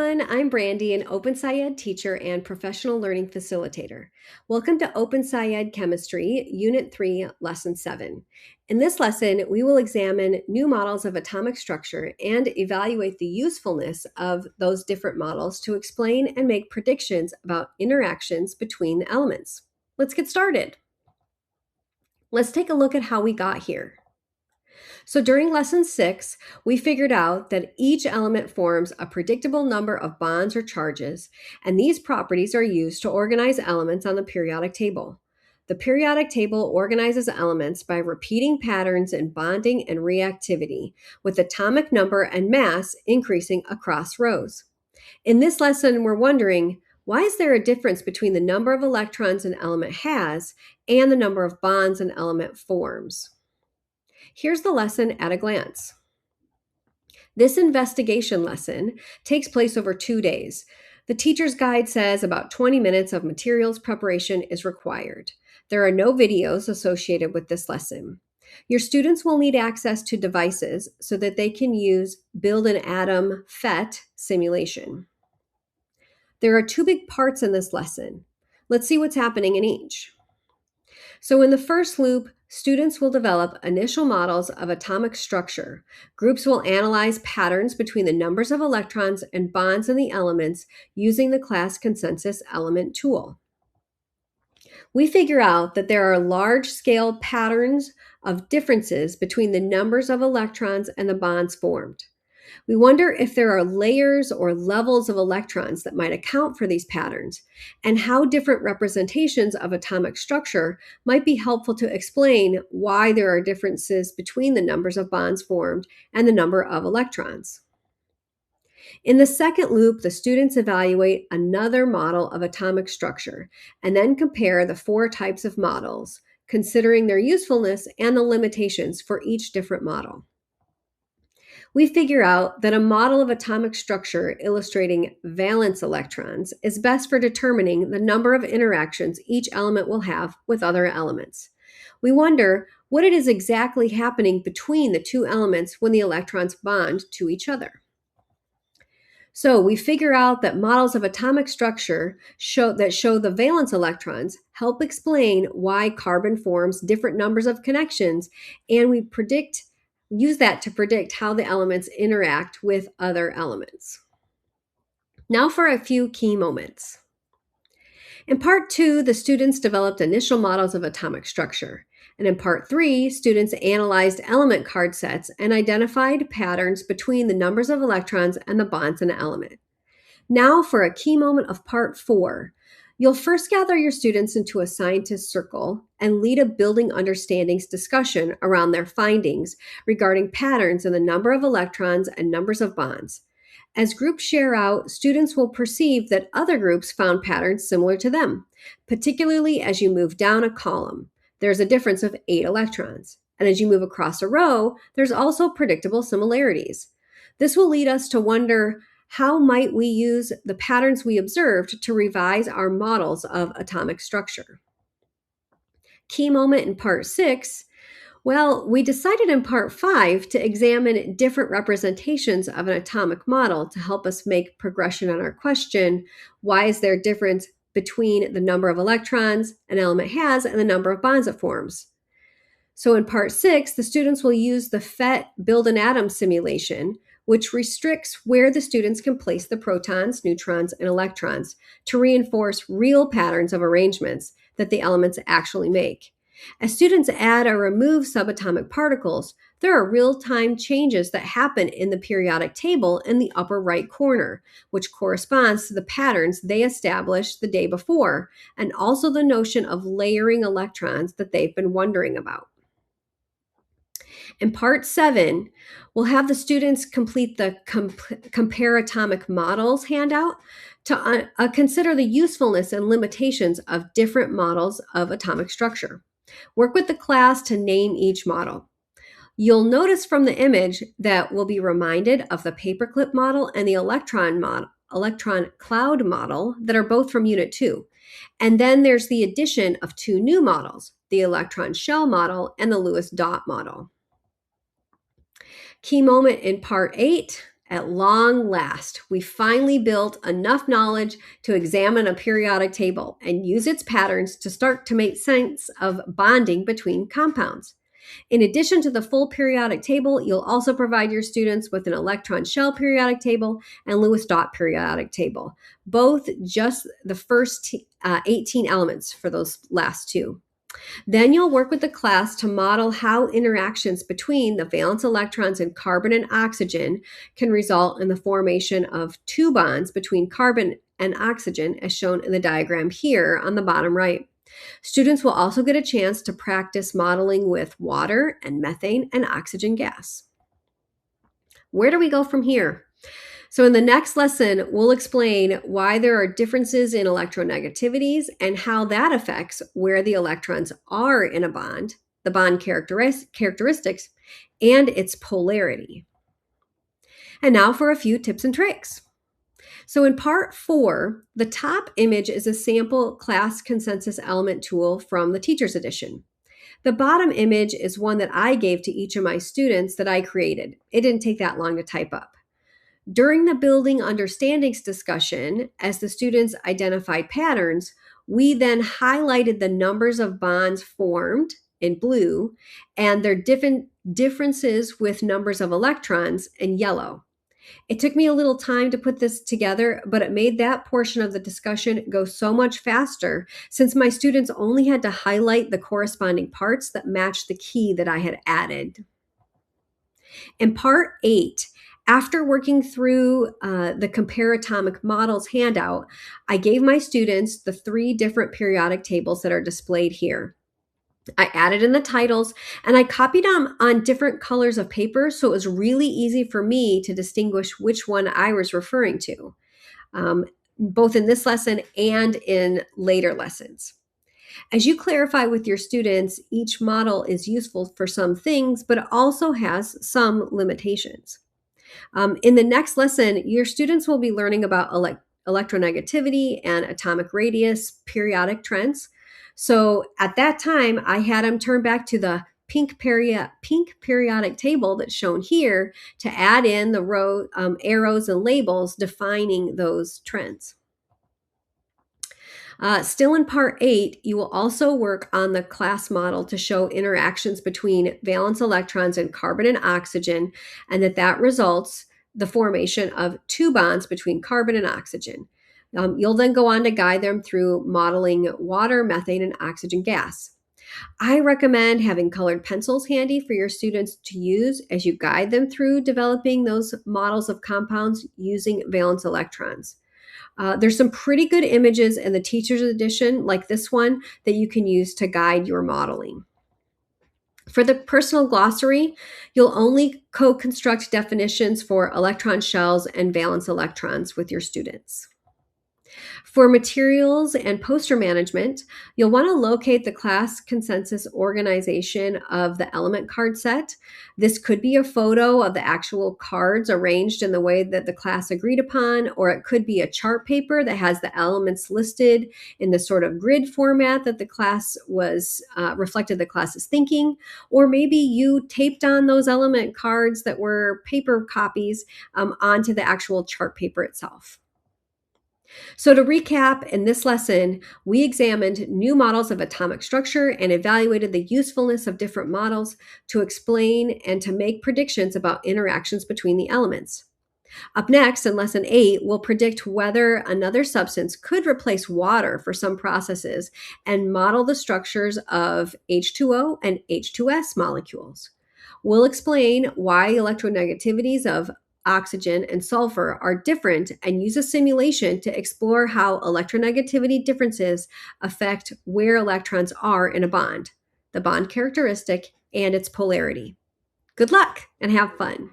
everyone. I'm Brandy, an OpenSciEd teacher and professional learning facilitator. Welcome to OpenSciEd Chemistry, Unit 3, Lesson 7. In this lesson, we will examine new models of atomic structure and evaluate the usefulness of those different models to explain and make predictions about interactions between the elements. Let's get started. Let's take a look at how we got here. So during lesson 6, we figured out that each element forms a predictable number of bonds or charges, and these properties are used to organize elements on the periodic table. The periodic table organizes elements by repeating patterns in bonding and reactivity, with atomic number and mass increasing across rows. In this lesson, we're wondering, why is there a difference between the number of electrons an element has and the number of bonds an element forms? Here's the lesson at a glance. This investigation lesson takes place over 2 days. The teacher's guide says about 20 minutes of materials preparation is required. There are no videos associated with this lesson. Your students will need access to devices so that they can use Build an Atom PhET simulation. There are 2 big parts in this lesson. Let's see what's happening in each. So in the first loop, students will develop initial models of atomic structure. Groups will analyze patterns between the numbers of electrons and bonds in the elements using the class consensus element tool. We figure out that there are large-scale patterns of differences between the numbers of electrons and the bonds formed. We wonder if there are layers or levels of electrons that might account for these patterns, and how different representations of atomic structure might be helpful to explain why there are differences between the numbers of bonds formed and the number of electrons. In the second loop, the students evaluate another model of atomic structure and then compare the 4 types of models, considering their usefulness and the limitations for each different model. We figure out that a model of atomic structure illustrating valence electrons is best for determining the number of interactions each element will have with other elements. We wonder what it is exactly happening between the 2 elements when the electrons bond to each other. So we figure out that models of atomic structure show the valence electrons help explain why carbon forms different numbers of connections, and we use that to predict how the elements interact with other elements. Now for a few key moments. In part 2, the students developed initial models of atomic structure. And in part 3, students analyzed element card sets and identified patterns between the numbers of electrons and the bonds in an element. Now for a key moment of part 4. You'll first gather your students into a scientist circle and lead a building understandings discussion around their findings regarding patterns in the number of electrons and numbers of bonds. As groups share out, students will perceive that other groups found patterns similar to them, particularly as you move down a column. There's a difference of 8 electrons. And as you move across a row, there's also predictable similarities. This will lead us to wonder, how might we use the patterns we observed to revise our models of atomic structure? Key moment in part 6. Well, we decided in part 5 to examine different representations of an atomic model to help us make progression on our question, why is there a difference between the number of electrons an element has and the number of bonds it forms? So in part 6, the students will use the PhET Build an Atom simulation, which restricts where the students can place the protons, neutrons, and electrons to reinforce real patterns of arrangements that the elements actually make. As students add or remove subatomic particles, there are real-time changes that happen in the periodic table in the upper right corner, which corresponds to the patterns they established the day before, and also the notion of layering electrons that they've been wondering about. In part 7, we'll have the students complete the Compare Atomic Models handout to consider the usefulness and limitations of different models of atomic structure. Work with the class to name each model. You'll notice from the image that we'll be reminded of the paperclip model and the electron cloud model that are both from Unit 2. And then there's the addition of 2 new models, the electron shell model and the Lewis dot model. Key moment in part 8. At long last, we finally built enough knowledge to examine a periodic table and use its patterns to start to make sense of bonding between compounds. In addition to the full periodic table, you'll also provide your students with an electron shell periodic table and Lewis dot periodic table, both just the first 18 elements for those last two. Then you'll work with the class to model how interactions between the valence electrons in carbon and oxygen can result in the formation of two bonds between carbon and oxygen, as shown in the diagram here on the bottom right. Students will also get a chance to practice modeling with water and methane and oxygen gas. Where do we go from here? So in the next lesson, we'll explain why there are differences in electronegativities and how that affects where the electrons are in a bond, the bond characteristics, and its polarity. And now for a few tips and tricks. So in part 4, the top image is a sample class consensus element tool from the Teacher's Edition. The bottom image is one that I gave to each of my students that I created. It didn't take that long to type up. During the building understandings discussion, as the students identified patterns, we then highlighted the numbers of bonds formed in blue and their differences with numbers of electrons in yellow. It took me a little time to put this together, but it made that portion of the discussion go so much faster since my students only had to highlight the corresponding parts that matched the key that I had added. In part 8, after working through the Compare Atomic Models handout, I gave my students the 3 different periodic tables that are displayed here. I added in the titles and I copied them on different colors of paper, so it was really easy for me to distinguish which one I was referring to, both in this lesson and in later lessons. As you clarify with your students, each model is useful for some things, but it also has some limitations. In the next lesson, your students will be learning about electronegativity and atomic radius periodic trends. So at that time, I had them turn back to the pink periodic table that's shown here to add in the arrows and labels defining those trends. Still in part 8, you will also work on the class model to show interactions between valence electrons in carbon and oxygen, and that results the formation of 2 bonds between carbon and oxygen. You'll then go on to guide them through modeling water, methane, and oxygen gas. I recommend having colored pencils handy for your students to use as you guide them through developing those models of compounds using valence electrons. There's some pretty good images in the Teacher's Edition, like this one, that you can use to guide your modeling. For the personal glossary, you'll only co-construct definitions for electron shells and valence electrons with your students. For materials and poster management, you'll want to locate the class consensus organization of the element card set. This could be a photo of the actual cards arranged in the way that the class agreed upon, or it could be a chart paper that has the elements listed in the sort of grid format that the class was reflected the class's thinking, or maybe you taped on those element cards that were paper copies onto the actual chart paper itself. So to recap, in this lesson, we examined new models of atomic structure and evaluated the usefulness of different models to explain and to make predictions about interactions between the elements. Up next, in lesson 8, we'll predict whether another substance could replace water for some processes and model the structures of H2O and H2S molecules. We'll explain why electronegativities of oxygen and sulfur are different and use a simulation to explore how electronegativity differences affect where electrons are in a bond, the bond characteristic, and its polarity. Good luck and have fun.